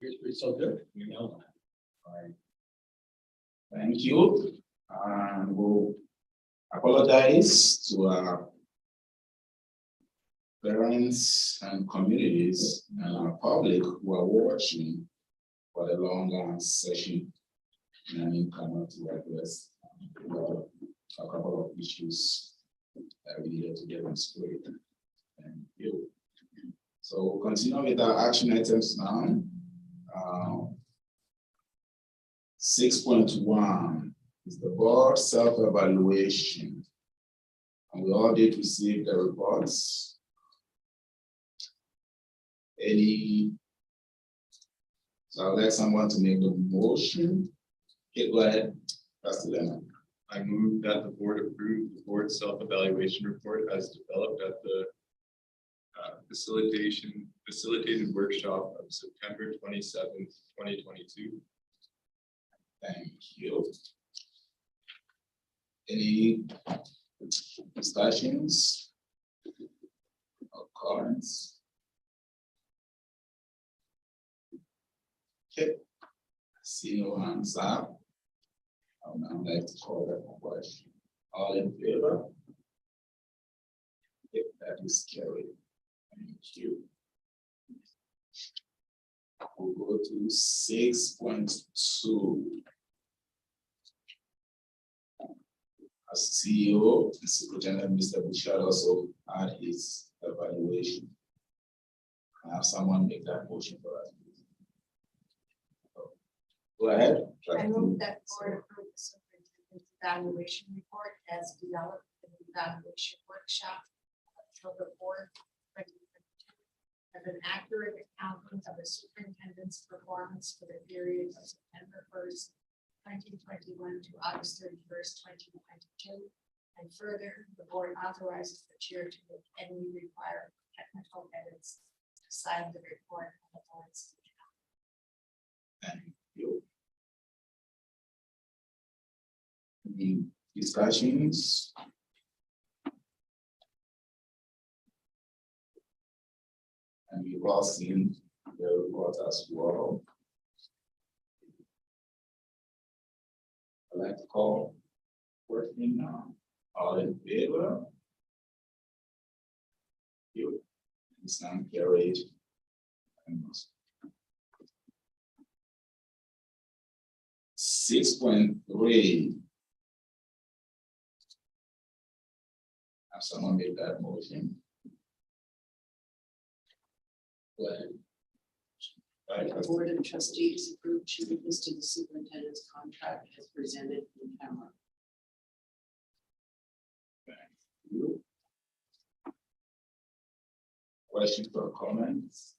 You're so good. You know that. Right. Thank you. And we'll apologize to our parents and communities and our public who are watching for the long session. And I cannot address a couple of issues that we needed to get on straight. Thank you. So we'll continue with our action items now. 6.1 is the board self-evaluation. And we all did receive the reports. So I'd like someone to make the motion. Okay, go ahead, Pastor Leonard. I move that the board approve the board self-evaluation report as developed at the facilitated workshop of September 27th, 2022. Thank you. Any discussions or comments? Okay, I see no hands up. I would now like to call that question. All in favor? Okay, that is carried. Thank you. We'll go to 6.2. As CEO, the Superintendent Mr. Bouchard also had his evaluation. I have someone make that motion for us. Go ahead. I move that board approve the superintendent's evaluation report as developed in the evaluation workshop of October 4th, 2022, as an accurate accounting of the superintendent's performance for the period of September 1st, 2021 to August 31st, 2022. And further, the board authorizes the chair to make any required technical edits to sign the report on the board's behalf. Thank you. Any discussions? And we've all seen the report as well. I'd like to call working now. All in favor? You. It's not carried. 6.3. Have someone make that motion? Go ahead. The board of trustees approved changes to the superintendent's contract as presented in camera. You. Questions or comments?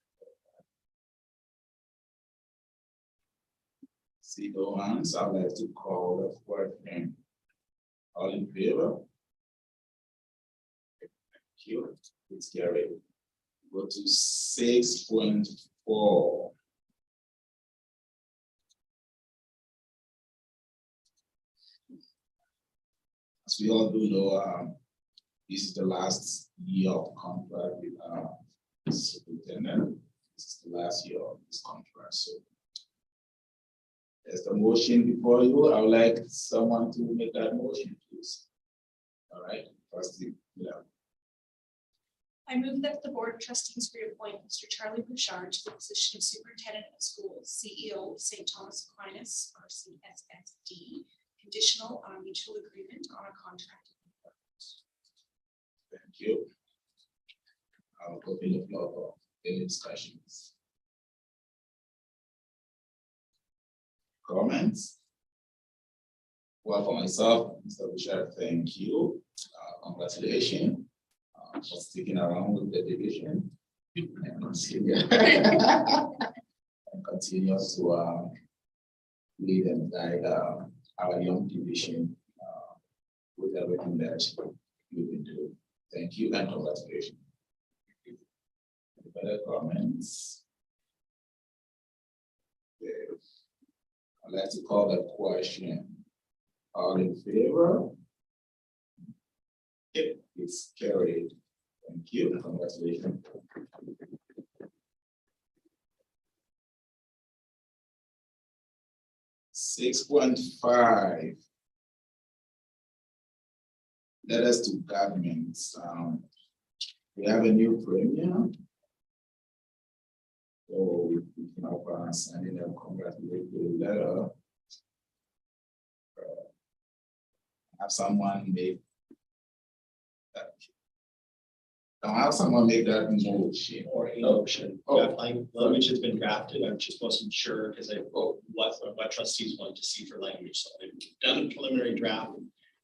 See no hands. I'd like to call the question. All in favor? Thank you. It's carried. Go to 6.4. As we all do know, this is the last year of contract with superintendent. This is the last year of this contract. So there's the motion before you. I would like someone to make that motion, please. All right, trustee. Yeah. I move that the board of trustees reappoint Mr. Charlie Bouchard to the position of superintendent of schools, CEO of St. Thomas Aquinas, RCSSD, conditional on a mutual agreement on a contract. Thank you. I'll open the floor for any discussions. Comments? Well, for myself, Mr. Bouchard, thank you. Congratulations for sticking around with the division and continue to lead and guide our young division with everything that you've been doing. Thank you and congratulations. Any further comments? Okay. I'd like to call the question. All in favor? Okay, it's carried. Thank you and congratulations. 6.5. Letters to governments. We have a new premier. So we can help sending a congratulatory letter. Have someone make that. I'll have someone make that motion. Or a motion. Oh. That language has been drafted. I just wasn't sure because what trustees want to see for language. So they've done a preliminary draft.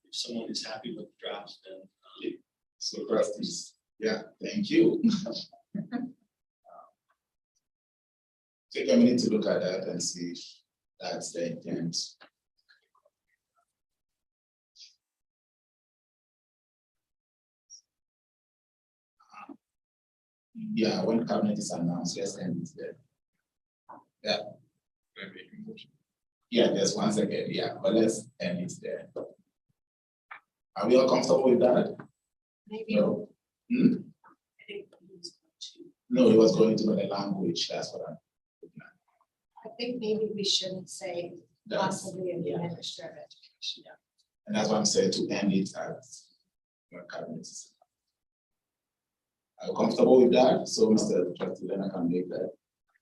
If someone is happy with the draft, then So trustees, yeah, thank you. Take a minute to look at that and see if that's the intent. Yeah, when cabinet is announced, let's end it there. Yeah. Can I make a motion? Yeah, just one second, yeah, but let's end it there. Are we all comfortable with that? Maybe. No? I think he was going to. No, he was going to the language, that's what I'm. I think maybe we shouldn't say That's, possibly in the Minister of Education. and that's what I'm saying, to end it at when cabinet is. Are you comfortable with that? So Mr. Trustee Leonard can make that.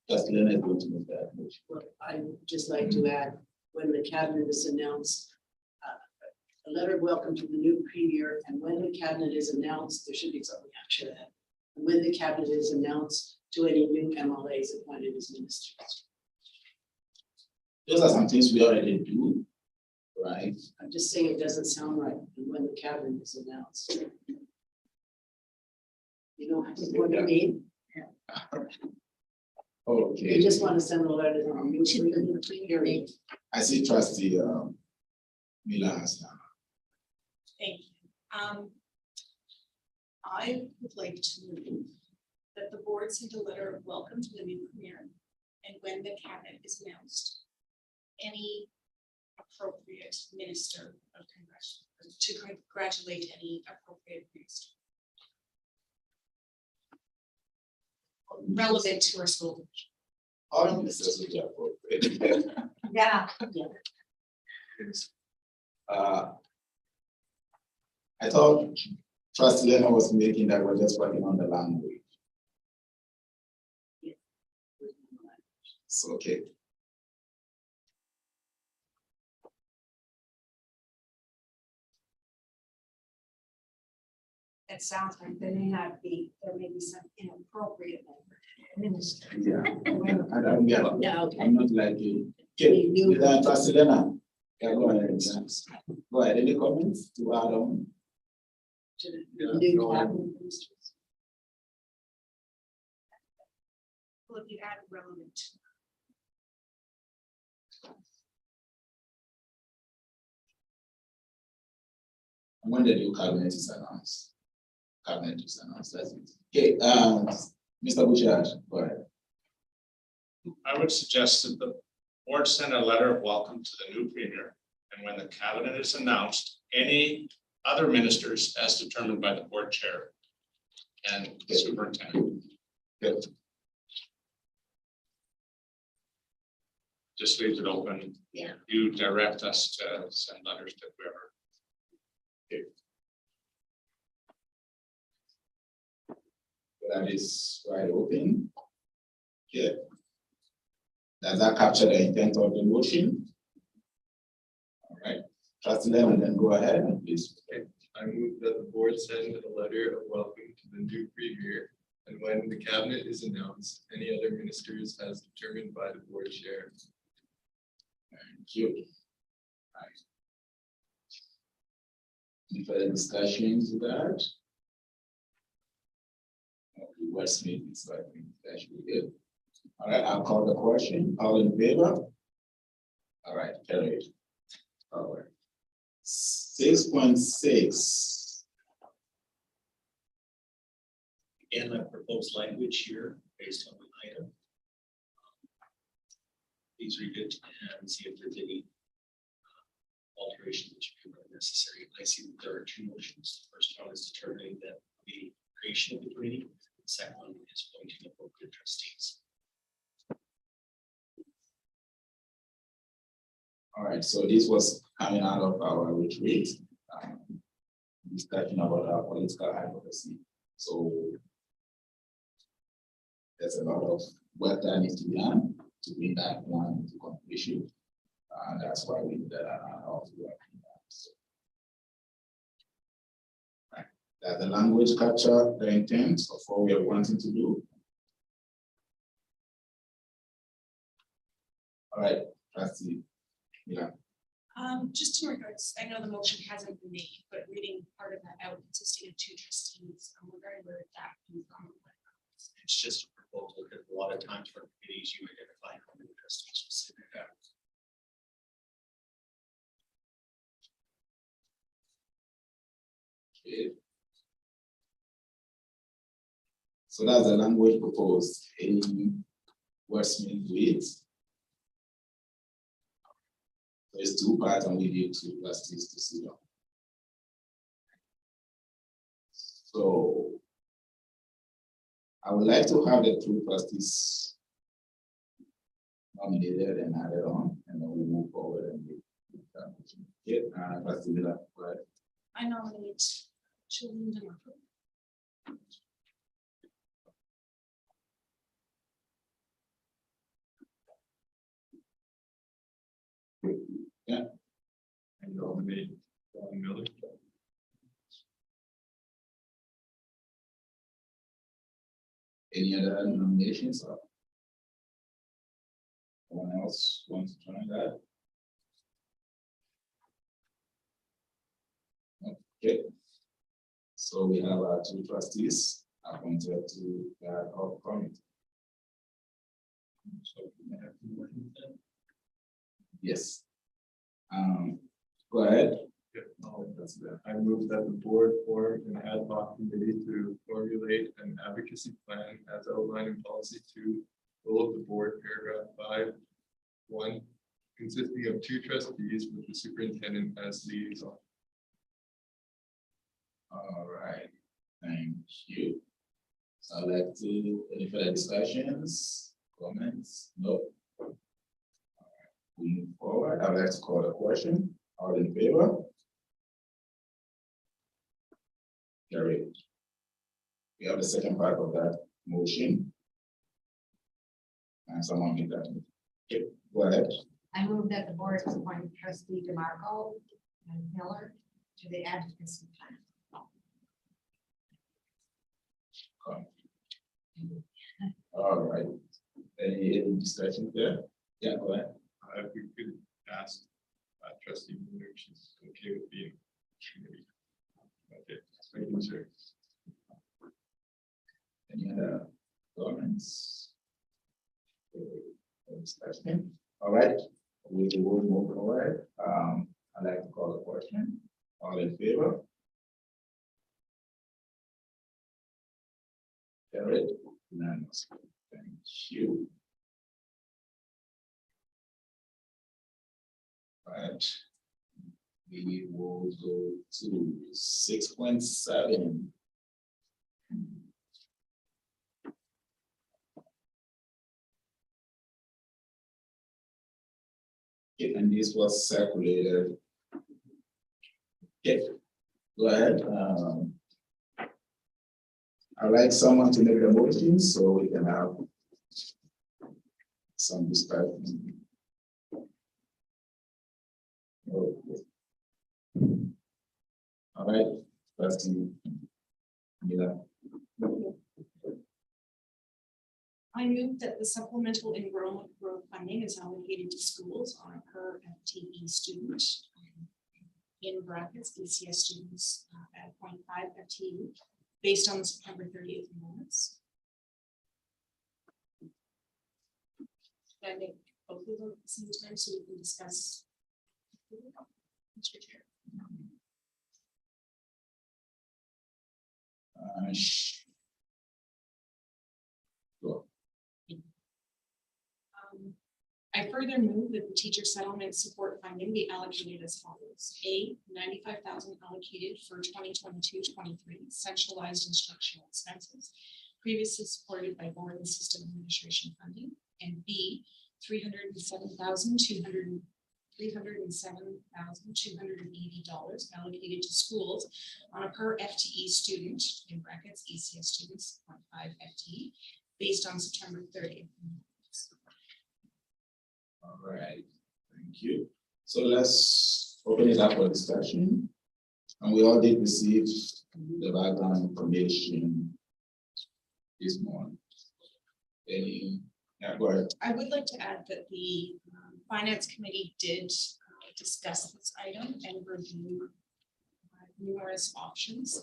Trustee Leonard is going to make that motion. Well, I would just like to add, when the cabinet is announced, a letter of welcome to the new premier, and when the cabinet is announced, there should be something after that. And when the cabinet is announced to any new MLAs appointed as ministers. Those are some things we already do, right? I'm just saying it doesn't sound right when the cabinet is announced. You know what I mean? You Okay, just want to send a letter to the new premier. I see Trustee Miller has now. Thank you. I would like to move that the board send a letter of welcome to the new premier, and when the cabinet is announced, any appropriate minister of to congratulate any appropriate minister relevant to our school. All of this is appropriate. Yeah. I thought Trustee Leonard was making that we're just working on the language. It's okay. It sounds like there may be some inappropriate minister. Yeah. I don't get it. Yeah, okay. I'm not like you. Okay, with that, Trustee Leonard. Yeah, go ahead. Go ahead. Any comments to add on? To the new cabinet ministers. Will it be add relevant? When the new cabinet is announced. Cabinet is announced, that's it. Okay, Mr. Bouchard, go ahead. I would suggest that the board send a letter of welcome to the new premier, and when the cabinet is announced, any other ministers as determined by the board chair and the superintendent. Good. Just leaves it open. Yeah. You direct us to send letters to whoever. That is wide open. Yeah. Does that capture the intent of the motion? All right, Trustee Lemon, then go ahead, please. I move that the board send a letter of welcome to the new premier, and when the cabinet is announced, any other ministers as determined by the board chair. Thank you. Right. Any further discussions with that? Westmead is like that should be good. All right, I'll call the question. All in favor? All right, carried. All right. 6.6. Again, I propose language here based on the item. Please read it and see if there's any alteration that you feel are necessary. I see that there are two motions. The first one is determining that the creation of the committee. The second one is appointing appropriate trustees. All right, so this was coming out of our retreat. Discussion about our political advocacy. So there's a lot of work that needs to be done to bring that one to completion. And that's why we did that out. So, right. That the language capture the intent of what we are wanting to do. All right, trustee. Yeah. Just in regards, I know the motion hasn't been made, but reading part of that out, consisting of 2 trustees, I'm wondering where that came from. It's just a proposal, because a lot of times for committees, you identify how many trustees will sit in that. Okay. So that's the language proposed. Any wordsmith with. There's 2 parts and we need 2 trustees to sit on. So I would like to have the 2 trustees nominated and added on, and then we move forward and we yeah, trustee Miller, go ahead. I nominate Shalene DeMarco. Yeah. And nominate Ron Miller. Any other nominations or anyone else wants to join that? Okay. So we have our 2 trustees appointed to that of committee. So we may have to work with them. Yes. Go ahead. I move that the board form an ad hoc committee to formulate an advocacy plan as outlined in policy 2, rule of the board, paragraph 5.1, consisting of 2 trustees with the superintendent as liaison. All right, thank you. So I'd like to, any further discussions, comments? No. All right, we move forward. I'd like to call the question. All in favor? Carried. We have the second part of that motion. And someone make that. Okay, go ahead. I move that the board appoint trustee DeMarco and Miller to the advocacy plan. All right. Any discussion there? Yeah, go ahead. If we could ask trustee Miller if she's okay with being committee. Okay, thank you, sir. Any other comments? Discussion? All right, we will move forward. I'd like to call the question. All in favor? Carried. Unanimous. Thank you. Right. We will go to 6.7. Okay, and this was circulated. Okay, go ahead. I'd like someone to make the motion so we can have some discussion. Okay. All right, trustee Miller. I move that the supplemental enrollment growth funding is allocated to schools on a per FTE student. In brackets, BCS students at 0.5 FTE based on the September 30th enrollments. Can I make both of them at the same time so we can discuss? Mr. Chair. Sure. I further move that the teacher settlement support funding be allocated as follows. A, 95,000 allocated for 2022-23 centralized instructional expenses, previously supported by board and system administration funding. And B, 307,200 $307,280 allocated to schools on a per FTE student, in brackets, ECS students, 0.5 FTE, based on September 30th. All right, thank you. So let's open it up for discussion. And we all did receive the background information this morning. Yeah, go ahead. I would like to add that the Finance Committee did discuss this item and review numerous options,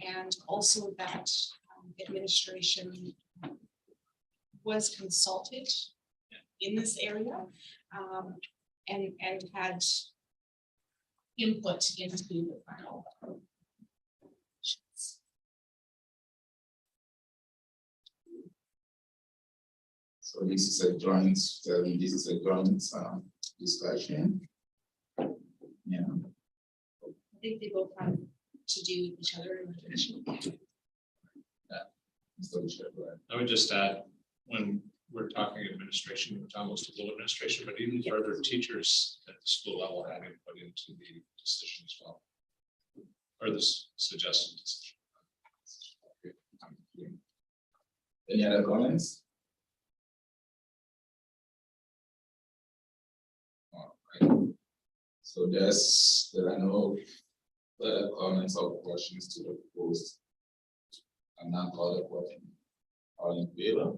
and also that administration was consulted in this area and had input into the final. So this is a joint, discussion. Yeah, I think they both have to do with each other in the tradition. Mr. Bishop, go ahead. I would just add, when we're talking administration, we're talking about school administration, but even further, teachers at the school level had input into the decision as well. Or this suggested decision. Okay, thank you. Any other comments? All right. So there are no further comments or questions to the proposed. And now call the question. All in favor?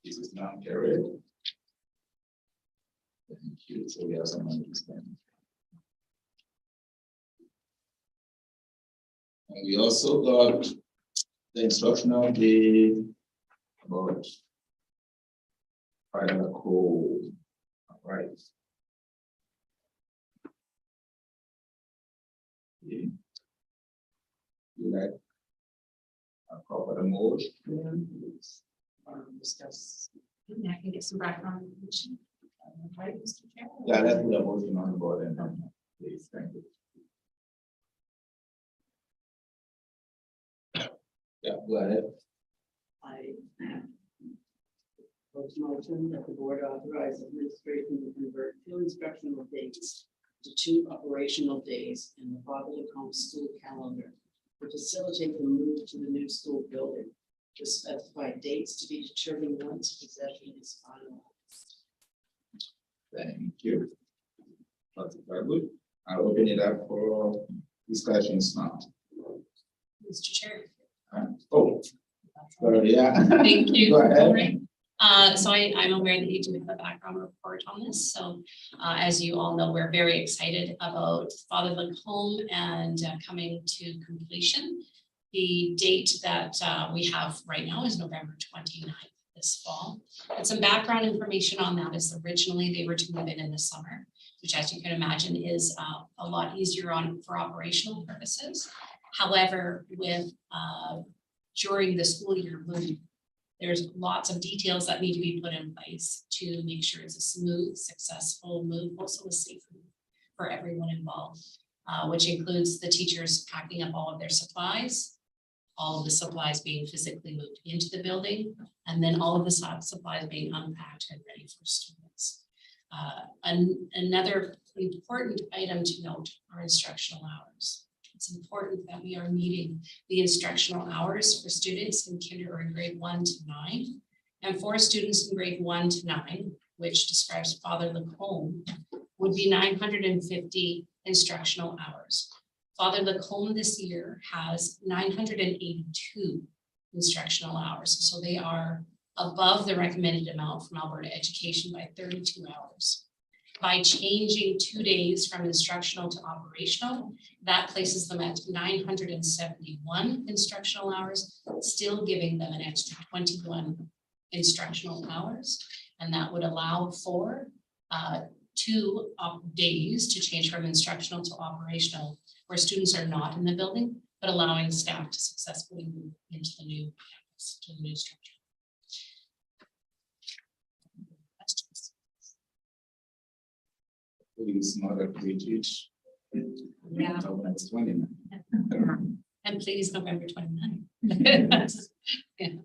This is now carried. Thank you. So we have some money to spend. And we also got the instructional day about fire code. All right. Okay. You like a proper motion? Discuss. I can get some background information. Right, Mr. Chair? Yeah, let's put a motion on the board and please, thank you. Yeah, go ahead. I motion that the board authorize administration to convert 2 instructional days to 2 operational days in the Father Lacombe school calendar to facilitate the move to the new school building, to specify dates to be determined once possession is finalized. Thank you. That's very good. I'll open it up for discussions now. Mr. Chair. Oh, sorry, yeah. Thank you. Go ahead. All right. So I'm aware that you do have a background report on this. So as you all know, we're very excited about Father Lacombe and coming to completion. The date that we have right now is November 29th this fall. And some background information on that is originally they were to move in the summer, which, as you can imagine, is a lot easier for operational purposes. However, with during the school year move, there's lots of details that need to be put in place to make sure it's a smooth, successful move, also a safe move for everyone involved, which includes the teachers packing up all of their supplies, all of the supplies being physically moved into the building, and then all of the supplies being unpacked and ready for students. Another important item to note are instructional hours. It's important that we are meeting the instructional hours for students in kindergarten grade 1 to 9, and for students in grade 1 to 9, which describes Father Lacombe, would be 950 instructional hours. Father Lacombe this year has 982 instructional hours, so they are above the recommended amount from Alberta Education by 32 hours. By changing 2 days from instructional to operational, that places them at 971 instructional hours, still giving them an extra 21 instructional hours. And that would allow for 2 days to change from instructional to operational, where students are not in the building, but allowing staff to successfully move into the new campus, to the new structure. Please not updated. Yeah. It's 29. And please, November 29th. Yeah.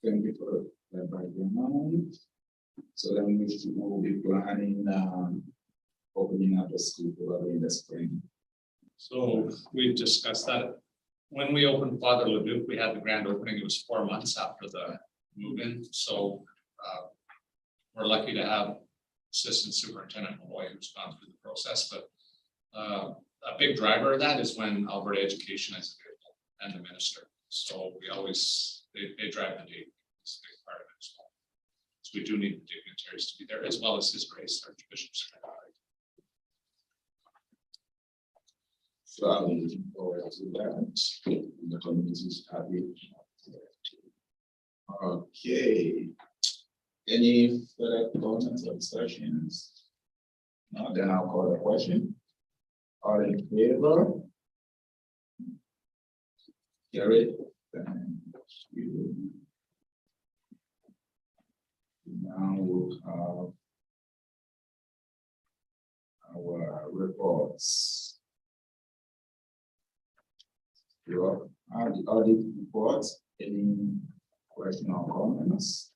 Thank you for that background. So then we will be planning, opening up the school probably in the spring. So we discussed that. When we opened Father Leduc, we had the grand opening. It was 4 months after the move-in. So we're lucky to have Assistant Superintendent Malloy who's gone through the process, but a big driver of that is when Alberta Education is available and the minister. So we always, they drive the date. It's a big part of it as well. So we do need the dignitaries to be there as well as His Grace Archbishop. So I'm looking forward to that. The community is happy. Okay. Any further comments or discussions? No, then I'll call the question. All in favor? Carried. Then you. Now we'll have our reports. Your audit reports, any question or comments?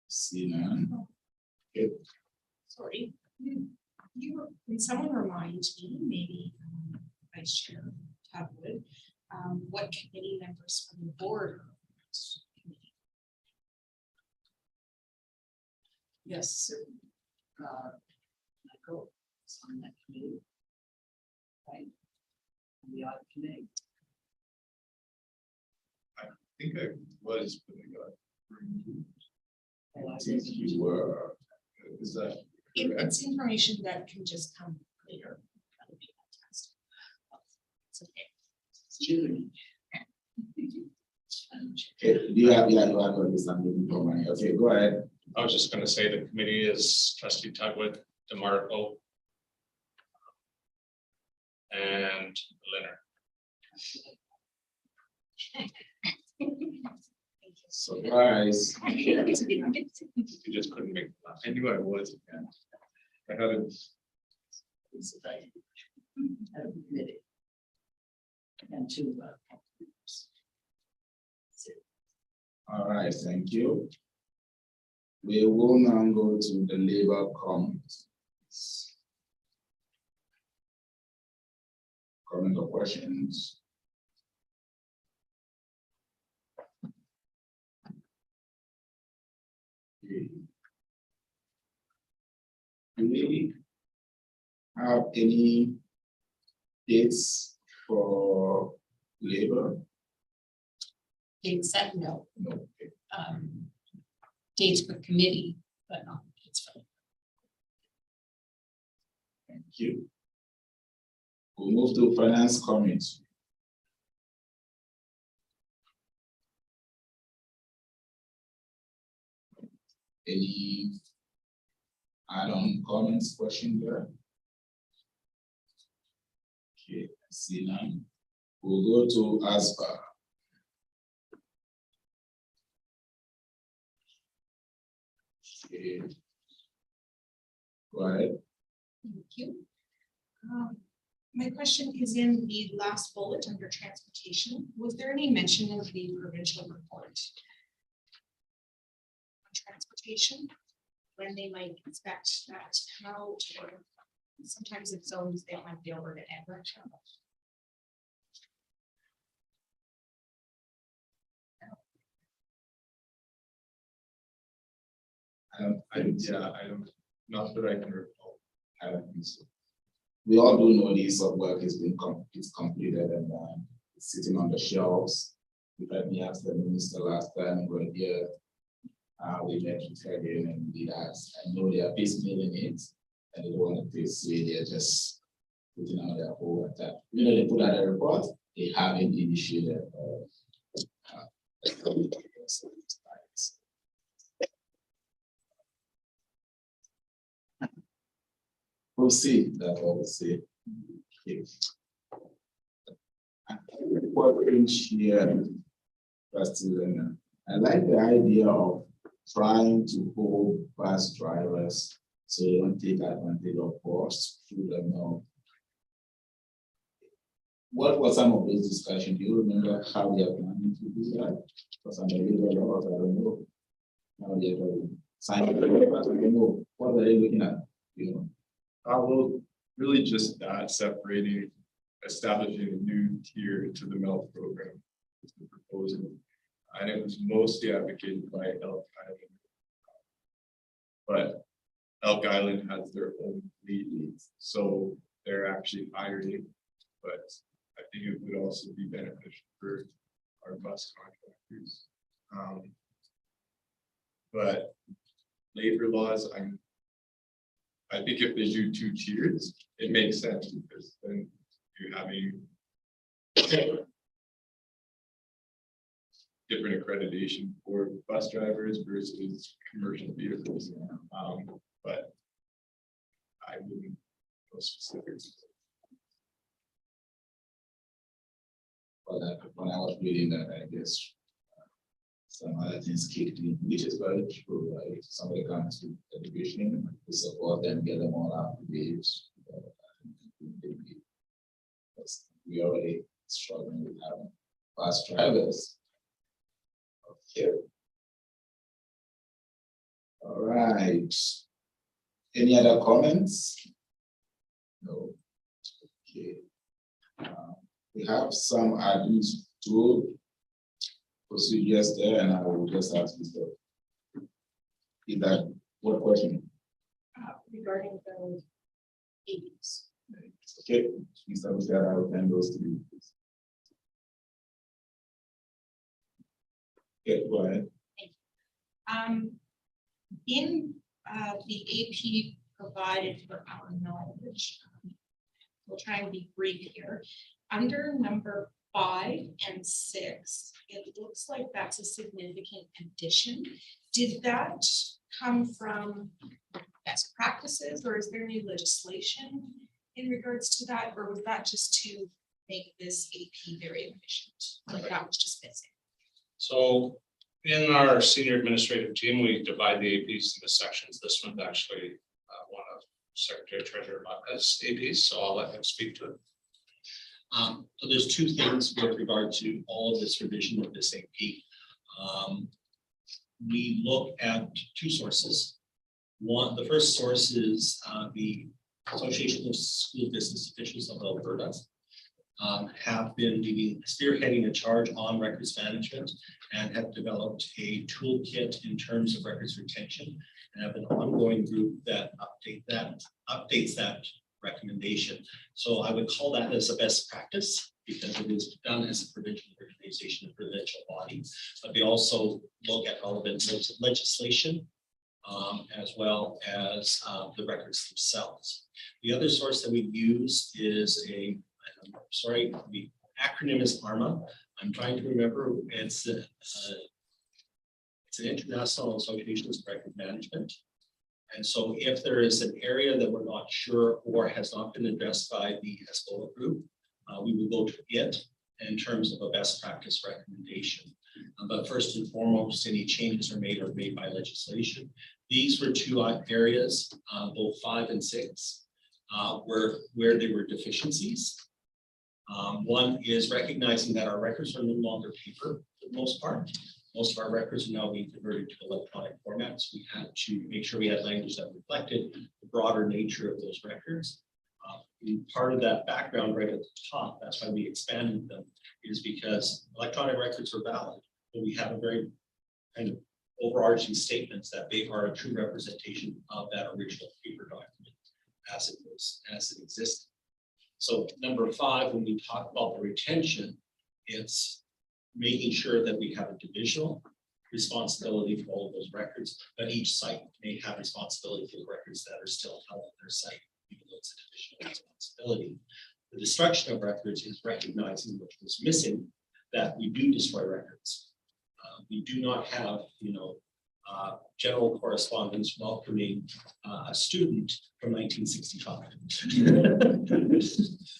See none. Okay. Sorry. Can someone remind me, maybe Vice Chair Tadwood, what committee members from the board are on this committee? Yes. Michael is on that committee. Right. On the audit committee. I think I was, but I got removed. I think you were. Is that? It's information that can just come later. That would be fantastic. It's okay. June. Okay, do you have something for me? Okay, go ahead. I was just gonna say the committee is Trustee Tugwood, DeMarco, and Leonard. Surprise. You just couldn't make. I knew I was. I had it. It's a committee. And two. All right, thank you. We will now go to the labor comments. Comment or questions? Okay. Do we have any dates for labor? Date set, no. No. Okay. Dates for committee, but not dates for. Thank you. We'll move to finance committee. Any add-on comments, question there? Okay, I see none. We'll go to ASPA. Okay. Go ahead. Thank you. My question is in the last bullet under transportation. Was there any mention of the provincial report? On transportation, when they might expect that to come out, or sometimes it's zones they might be over to Everett. I don't, not that I can recall. I don't think so. We all do know this work is being completed and it's sitting on the shelves. You let me ask the minister last time we were here. We met with her again and did ask. I know they are piecemealing it and they don't want to say they're just putting out their whole attack. You know, they put out a report, they haven't initiated. We'll see, that's what we'll see. Okay. What here, President, I like the idea of trying to hold bus drivers so they don't take advantage of course through them now. what was some of those discussions? Do you remember how they are planning to do that? Because I'm a little lost, I don't know. How they are going to sign it, but I don't know, what are they looking at, you know? Well, really just that separating, establishing a new tier to the MELT program is the proposal. And it was mostly advocated by Elk Island. But Elk Island has their own lead needs, so they're actually hiring. But I think it would also be beneficial for our bus contractors. But labor laws, I think if they do 2 tiers, it makes sense because then you're having different accreditation for bus drivers versus commercial vehicles. But I wouldn't go specifics. When I was reading that, I guess some other things kicked in, which is very true, right? If somebody comes to education, we support them, get them all up to date. Because we already struggling with having bus drivers. Okay. All right. Any other comments? No. Okay. We have some administrative procedures there, and I will just ask Mr. Is that what question? Regarding the APs. Okay, Mr. Muscat, I will send those to you. Please. Okay, go ahead. In the AP provided for our knowledge, we'll try and be brief here. Under number 5 and 6, it looks like that's a significant addition. Did that come from best practices, or is there any legislation in regards to that, or was that just to make this AP very efficient? Like that was just missing. So in our senior administrative team, we divide the APs into sections. This one's actually one of Secretary Treasurer Maka's APs, so I'll let him speak to it. So there's 2 things with regard to all of this revision of this AP. We look at 2 sources. The first source is the Association of School Business Officials of Alberta have been spearheading a charge on records management and have developed a toolkit in terms of records retention and have an ongoing group that updates that recommendation. So I would call that as a best practice because it is done as a provincial organization, a provincial body, but they also look at relevant legislation as well as the records themselves. The other source that we use is the acronym is ARMA. I'm trying to remember, it's an International Association of Record Management. And so if there is an area that we're not sure or has not been addressed by the ESCOLA group, we will go to it in terms of a best practice recommendation. But first and foremost, any changes are made by legislation. These were 2 areas, both 5 and 6, where there were deficiencies. One is recognizing that our records are no longer paper for the most part. Most of our records are now being converted to electronic formats. We had to make sure we had language that reflected the broader nature of those records. Part of that background right at the top, that's why we expanded them, is because electronic records are valid, but we have a very kind of overarching statements that they are a true representation of that original paper document as it existed. So number 5, when we talk about the retention, it's making sure that we have a divisional responsibility for all of those records, but each site may have responsibility for the records that are still held at their site, even though it's a divisional responsibility. The destruction of records is recognizing which was missing, that we do destroy records. We do not have, general correspondence welcoming a student from 1965.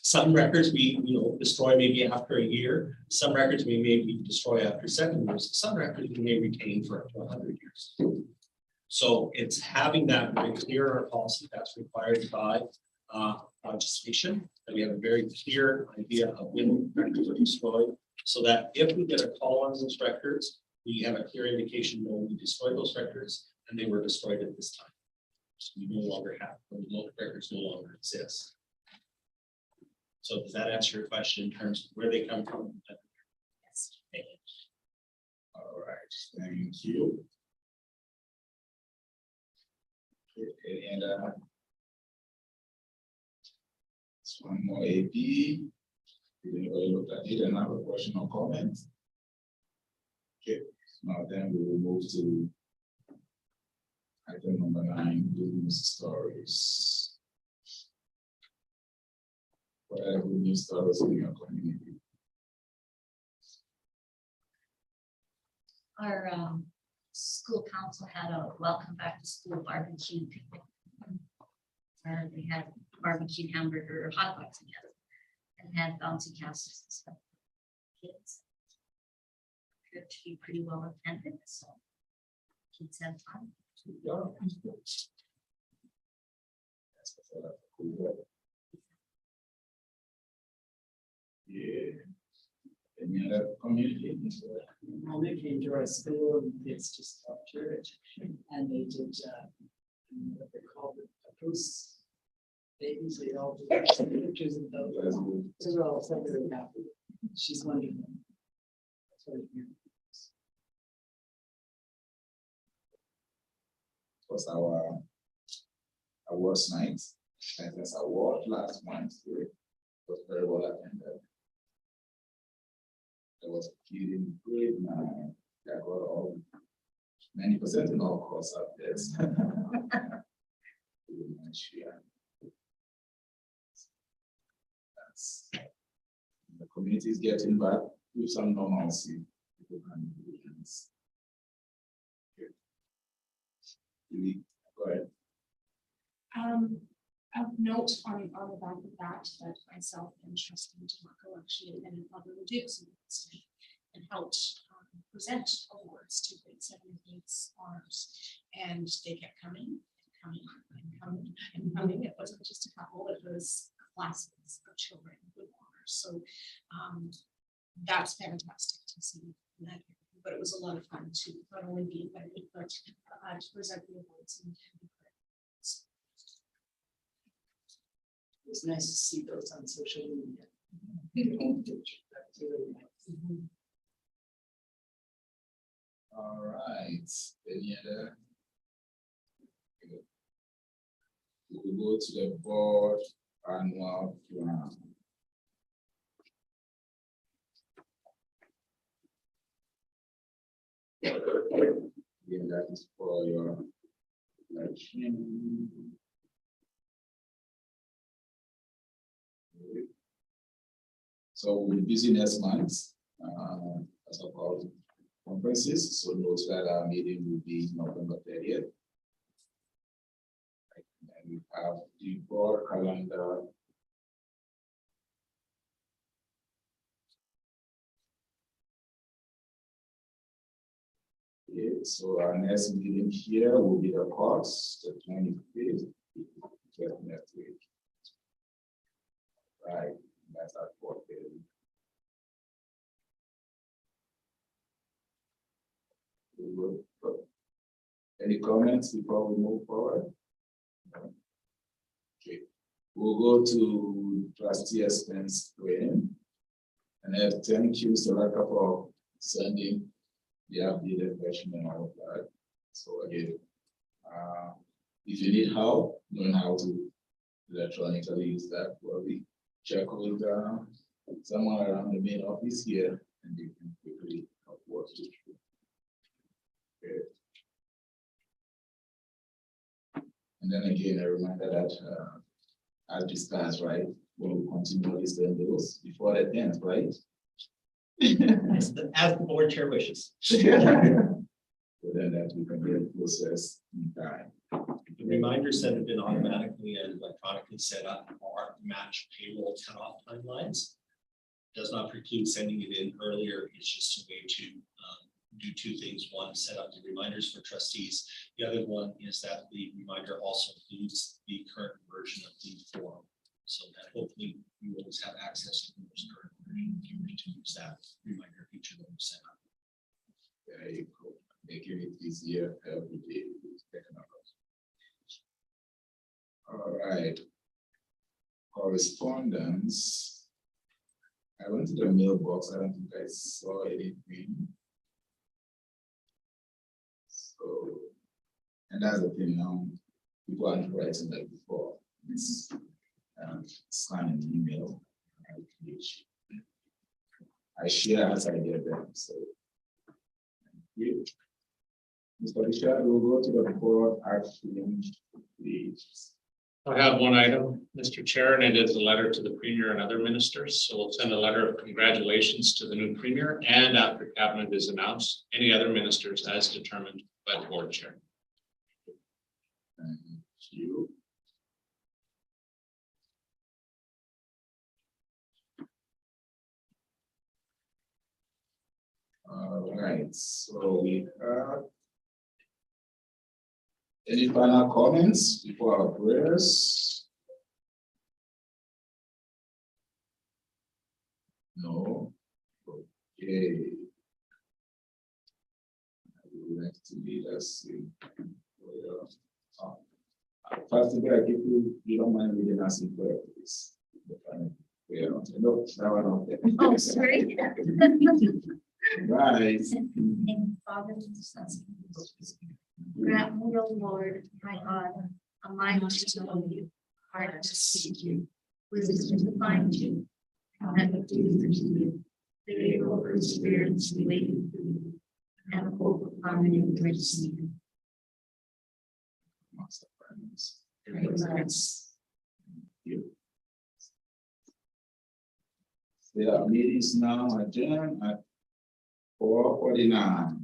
Some records we destroy maybe after a year. Some records we maybe destroy after 7 years. Some records we may retain for up to 100 years. So it's having that very clear in our policy that's required by legislation. that we have a very clear idea of when records are destroyed, so that if we get a call on those records, we have a clear indication when we destroyed those records and they were destroyed at this time. So we no longer have, the records no longer exist. So does that answer your question in terms of where they come from? Yes. Thank you. All right, thank you. Okay, and this one more AP. Did anybody look at it and have a question or comment? Okay, now then we will move to item number 9, good news stories. What are good news stories in your community? Our school council had a welcome back to school barbecue. They had barbecue hamburger, hot dogs together, and had bouncy castles and stuff. Kids appeared to be pretty well attended, so kids had fun. Yeah. Any other community? When they came to our school, it's just up church, and they did, what they call it, a goose. They usually all do pictures and those. They're all so very happy. She's wonderful. That's what I hear. Was our awards night, and that's award last month. It was very well attended. There was a kid in grade 9 that got all 90% in all course subjects. Pretty much, yeah. That's the community is getting back with some normalcy. People can do things. Good. Julie, go ahead. Of note on the back of that myself and trustee DeMarco actually attended Mother Dukes and helped present awards to grade 7 and 8's honors. And they kept coming and coming and coming and coming. It wasn't just a couple, it was classes of children with honors. So that's fantastic to see that. But it was a lot of fun to not only be invited, but to present the awards and It was nice to see those on social media. That's really nice. All right, any other? We will go to the board annual plan. Again, that is for your election. So we'll be busy next month, as of all conferences, so note that our meeting will be November 30th. And we have the board calendar. Okay, so our next meeting here will be the course, the 25th, next week. Right, that's our 4:30. Any comments before we move forward? Okay, we'll go to trustee expense claim. And I have thank you, Saraka, for sending the updated version and all of that. So again, if you need help, knowing how to electronically use that, probably check with someone around the main office here, and you can quickly work it through. Okay. And then again, a reminder that as discussed, right, when we continue this those before the 10th, right? As the board chair wishes. So then that we can get process in time. The reminders that have been automatically and electronically set up are match payroll cutoff timelines. Does not preclude sending it in earlier. It's just a way to do two things. One, set up the reminders for trustees. The other one is that the reminder also includes the current version of the form So that hopefully we will always have access to those current version if you wish to use that reminder feature that we set up. There you go. Making it easier every day with technology. All right. Correspondence. I went to the mailbox. I don't think I saw anything. So, and that's the thing now. People aren't writing like before. It's scan an email. I share as I get them. So, thank you. Mr. Bishop, we'll go to the board action, please. I have one item, Mr. Chair, and it is a letter to the Premier and other ministers. So we'll send a letter of congratulations to the new Premier, and after cabinet is announced, any other ministers as determined by the board chair. Thank you. All right, so we have any final comments before our prayers? No. Okay. I would like to lead us in prayer. First, I give you don't mind leading us in prayer, please. The final prayer. No, that one not there. Oh, sorry. Right. In Father, and Son, grant me, O Lord, my God, a mind to know you, heart to seek you, wisdom to find you, and a duty to you, favor of experience waiting for you, and hope of harmony and grace in you. Master friends. Amen. The meeting is now adjourned at 4:49.